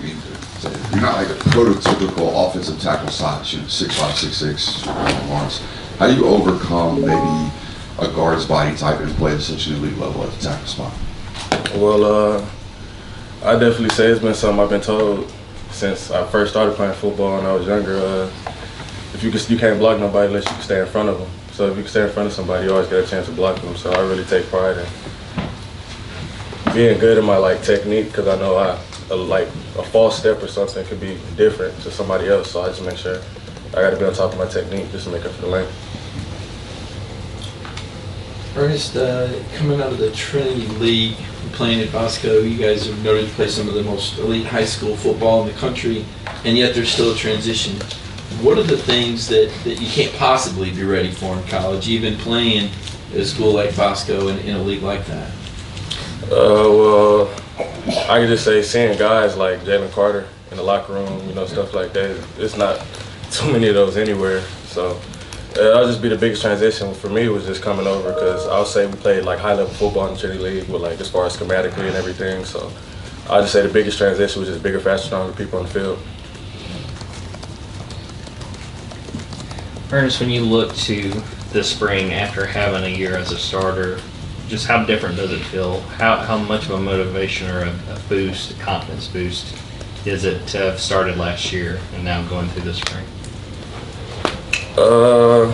mean to say, you're not like a prototypical offensive tackle size, shooting 6'5", 6'6", long arms. How do you overcome maybe a guard's body type and play at essentially elite level at the tackle spot? Well, I definitely say it's been something I've been told since I first started playing football when I was younger. If you can't block nobody unless you can stay in front of them. So if you can stay in front of somebody, you always get a chance to block them. So I really take pride in being good at my technique, because I know a false step or something could be different to somebody else. So I just make sure I got to be on top of my technique just to make up for the lane. Earnest, coming out of the Trinity League, playing at Bosco, you guys are noted to play some of the most elite high school football in the country, and yet there's still a transition. What are the things that you can't possibly be ready for in college, even playing at a school like Bosco in a league like that? Well, I can just say seeing guys like Jalen Carter in the locker room, stuff like that, it's not too many of those anywhere. So that'll just be the biggest transition for me, was just coming over, because I'll say we played high-level football in the Trinity League with as far as schematically and everything. So I'll just say the biggest transition was just bigger, faster, stronger people on the field. Earnest, when you look to this spring after having a year as a starter, just how different does it feel? How much of a motivation or a boost, a confidence boost, is it to have started last year and now going through this spring? I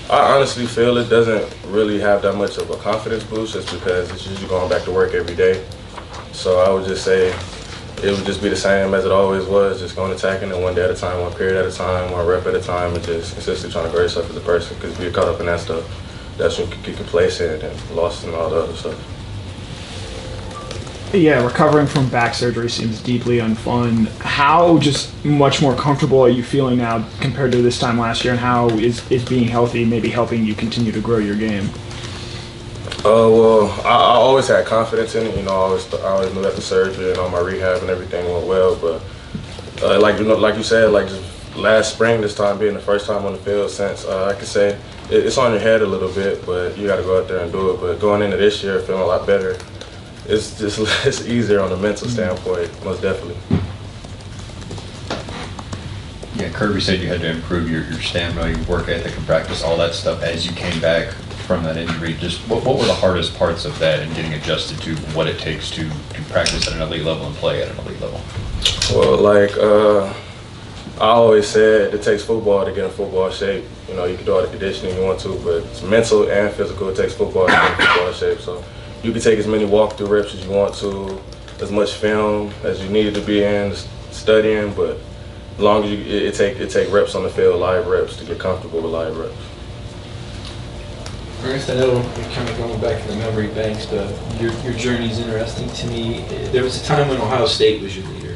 honestly feel it doesn't really have that much of a confidence boost, just because it's usually going back to work every day. So I would just say it would just be the same as it always was, just going attacking it one day at a time, one period at a time, one rep at a time, and just consistently trying to grow yourself as a person, because if you get caught up in that stuff, that's when you get complacent and lost and all the other stuff. Yeah, recovering from back surgery seems deeply unfun. How just much more comfortable are you feeling now compared to this time last year, and how is being healthy maybe helping you continue to grow your game? Well, I always had confidence in it. I always knew that the surgery and all my rehab and everything went well. But like you said, just last spring, this time being the first time on the field since, I could say it's on your head a little bit, but you got to go out there and do it. But going into this year, feeling a lot better. It's just it's easier on the mental standpoint, most definitely. Yeah, Kirby said you had to improve your stamina, your work ethic, and practice, all that stuff as you came back from that injury. Just what were the hardest parts of that and getting adjusted to what it takes to practice at an elite level and play at an elite level? Well, I always said it takes football to get in football shape. You can do all the conditioning you want to, but it's mental and physical. It takes football to get in football shape. So you can take as many walkthrough reps as you want to, as much film as you needed to be in, studying, but as long as it take reps on the field, live reps, to get comfortable with live reps. Earnest, I know you're kind of going back in the memory banks, but your journey is interesting to me. There was a time when Ohio State was your leader.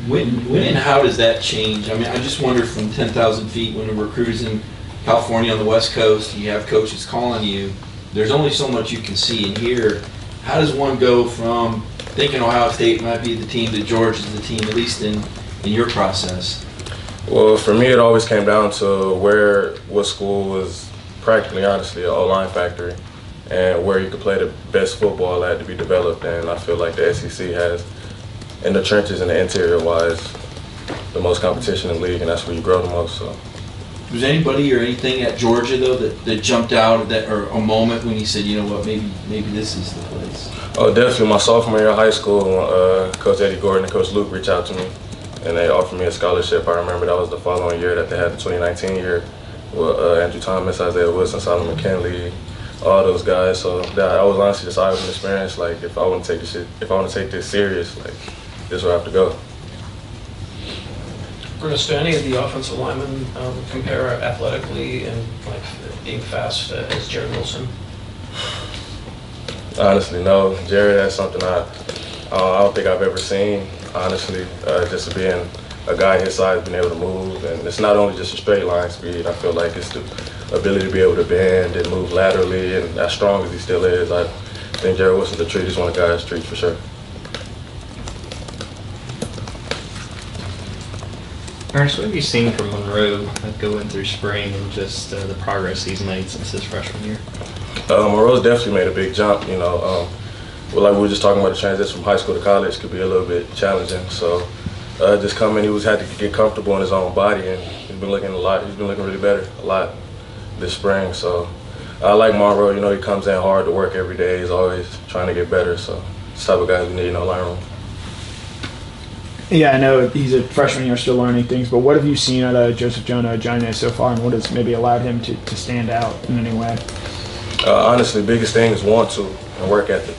When and how does that change? I mean, I just wonder, from 10,000 feet, when we're cruising California on the West Coast, you have coaches calling you, there's only so much you can see and hear. How does one go from thinking Ohio State might be the team to Georgia's the team, at least in your process? Well, for me, it always came down to what school was practically, honestly, an O-line factory, and where you could play the best football at to be developed. And I feel like the SEC has, in the trenches and the interior-wise, the most competition in the league, and that's where you grow the most. So. Was anybody or anything at Georgia, though, that jumped out, or a moment when you said, you know what, maybe this is the place? Oh, definitely. My sophomore year of high school, Coach Eddie Gordon and Coach Luke reached out to me, and they offered me a scholarship. I remember that was the following year that they had the 2019 year with Andrew Thomas, Isaiah Wilson, Solomon Kinley, all those guys. So that was honestly just eye-opening experience. If I want to take this serious, this is where I have to go. Earnest, do any of the offensive linemen compare athletically and being fast as Jared Wilson? Honestly, no. Jared, that's something I don't think I've ever seen, honestly. Just being a guy his size, being able to move. And it's not only just a straight line speed. I feel like it's the ability to be able to bend and move laterally, and as strong as he still is. I think Jared Wilson's a treat. He's one of the guys' treats for sure. Earnest, what have you seen from Monroe going through spring and just the progress he's made since his freshman year? Monroe's definitely made a big jump. well, like we were just talking about, the transition from high school to college could be a little bit challenging. So just coming, had to get comfortable in his own body, and he's been looking a lot. He's been looking really better a lot this spring. So I like Monroe. You know, he comes in hard to work every day. He's always trying to get better. So it's the type of guys we need in our line room. Yeah, I know he's a freshman year, still learning things, but what have you seen out of Joseph Jonah Jaine so far, and what has maybe allowed him to stand out in any way? Honestly, biggest thing is want to and work ethic.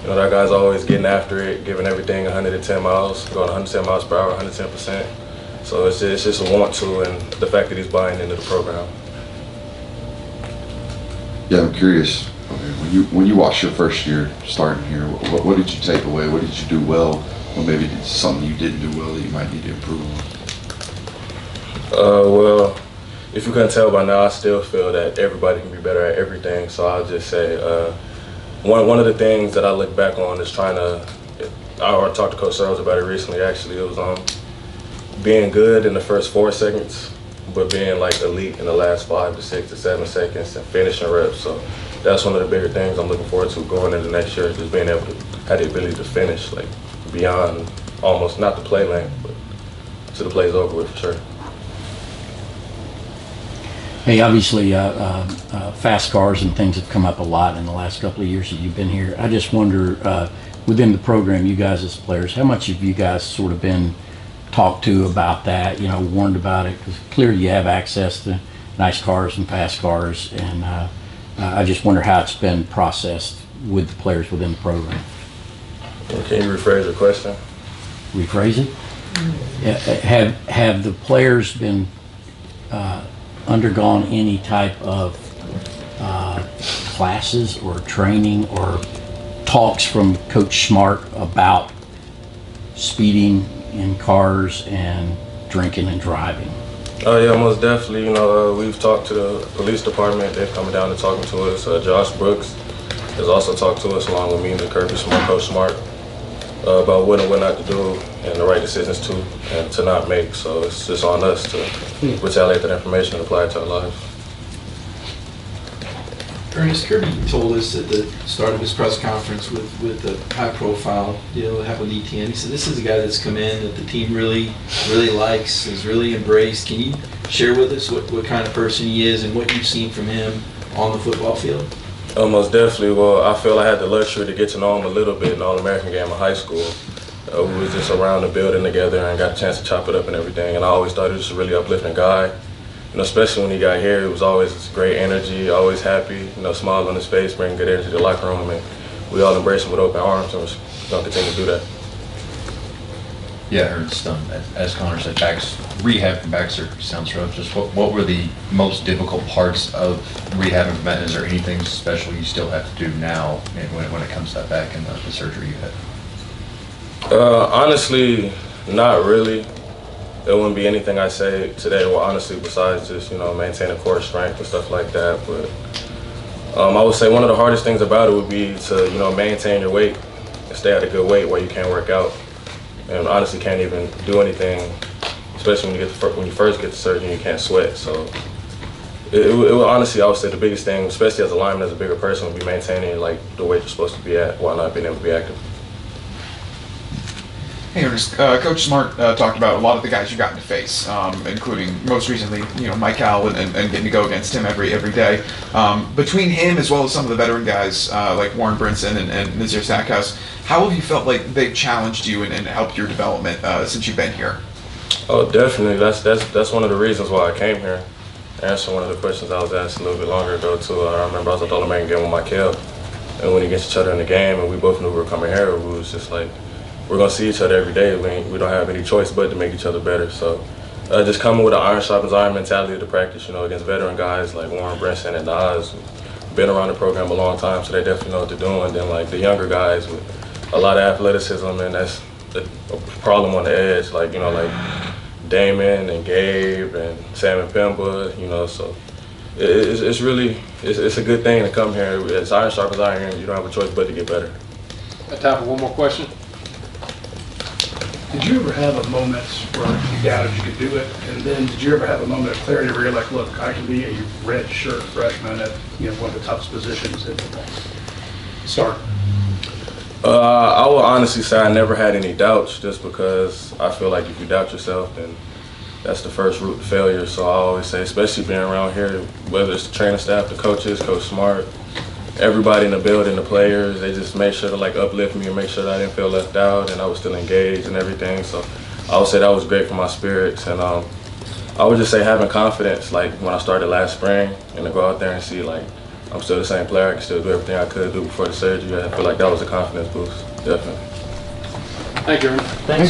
You know, that guy's always getting after it, giving everything 110 miles, going 110 miles per hour, 110%. So it's just a want to, and the fact that he's buying into the program. Yeah, I'm curious. When you watched your first year starting here, what did you take away? What did you do well? Or maybe it's something you didn't do well that you might need to improve on? Well, if you couldn't tell by now, I still feel that everybody can be better at everything. So I'll just say one of the things that I look back on is trying to. I talked to Coach Searles about it recently. Actually, it was being good in the first 4 seconds, but being like elite in the last 5 to 6 to 7 seconds and finishing reps. So that's one of the bigger things I'm looking forward to going into next year, just being able to have the ability to finish like beyond almost not the play length, but to the play's over with for sure. Hey, obviously, fast cars and things have come up a lot in the last couple of years that you've been here. I just wonder, within the program, you guys as players, how much have you guys sort of been talked to about that, warned about it? Because clearly you have access to nice cars and fast cars, and I just wonder how it's been processed with the players within the program. Can you rephrase your question? Rephrase it? Have the players been undergone any type of classes or training or talks from Coach Smart about speeding in cars and drinking and driving? Oh yeah, most definitely. We've talked to the police department. They've come down and talking to us. Josh Brooks has also talked to us along with me and Kirby Smart, Coach Smart, about what and what not to do and the right decisions to not make. So it's just on us to retaliate that information and apply it to our lives. Earnest, Kirby told us at the start of his press conference with the high profile deal that happened with ETN, he said this is a guy that's come in that the team really likes, has really embraced. Can you share with us what kind of person he is and what you've seen from him on the football field? Most definitely. Well, I feel I had the luxury to get to know him a little bit in the All-American game in high school. We was just around the building together and got a chance to chop it up and everything. And I always thought he was just a really uplifting guy. Especially when he got here, it was always great energy, always happy, smile on his face, bringing good energy to the locker room. And we all embraced him with open arms, and we're going to continue to do that. Yeah, Ernest, as Connor said, rehab from back surgery sounds rough. Just what were the most difficult parts of rehabbing from that? Is there anything special you still have to do now when it comes to that back and the surgery you had? Honestly, not really. There wouldn't be anything I say today, well, honestly, besides just, maintaining core strength and stuff like that. But I would say one of the hardest things about it would be to, maintain your weight and stay at a good weight where you can't work out. And honestly can't even do anything, especially when you first get the surgery and you can't sweat. So it honestly, I would say the biggest thing, especially as a lineman, as a bigger person, would be maintaining like the weight you're supposed to be at while not being able to be active. Hey, Ernest, Coach Smart talked about a lot of the guys you got to face, including most recently, Mike Howell and getting to go against him every day. Between him as well as some of the veteran guys like Warren Brinson and Nazir Stackhouse, how have you felt like they've challenged you and helped your development since you've been here? Oh, definitely. That's one of the reasons why I came here. Answering one of the questions I was asked a little bit longer ago too. I remember I was at the All-American game with Michael, and when we against each other in the game, and we both knew we were coming here, we was just like, we're gonna see each other every day. We don't have any choice but to make each other better. So just coming with an iron sharpens iron mentality to practice, against veteran guys like Warren Brinson and Nas, who've been around the program a long time, so they definitely know what they're doing. Then like the younger guys with a lot of athleticism, and that's a problem on the edge, like Damon and Gabe and Sam and Pemba, so it's really a good thing to come here. It's iron sharpens iron, you don't have a choice but to get better. Got time for one more question? Did you ever have a moment where you doubted you could do it, and then did you ever have a moment of clarity where you're like, look, I can be a red shirt freshman at one of the toughest positions in football? Start. I will honestly say I never had any doubts, just because I feel like if you doubt yourself, then that's the first route to failure. So I always say, especially being around here, whether it's the training staff, the coaches, Coach Smart, everybody in the building, the players, they just made sure to like uplift me and make sure that I didn't feel left out and I was still engaged and everything. So I would say that was great for my spirits. And I would just say having confidence, like when I started last spring, and to go out there and see like I'm still the same player, I can still do everything I could do before the surgery. I feel like that was a confidence boost, definitely. Thank you, Aaron. Thanks.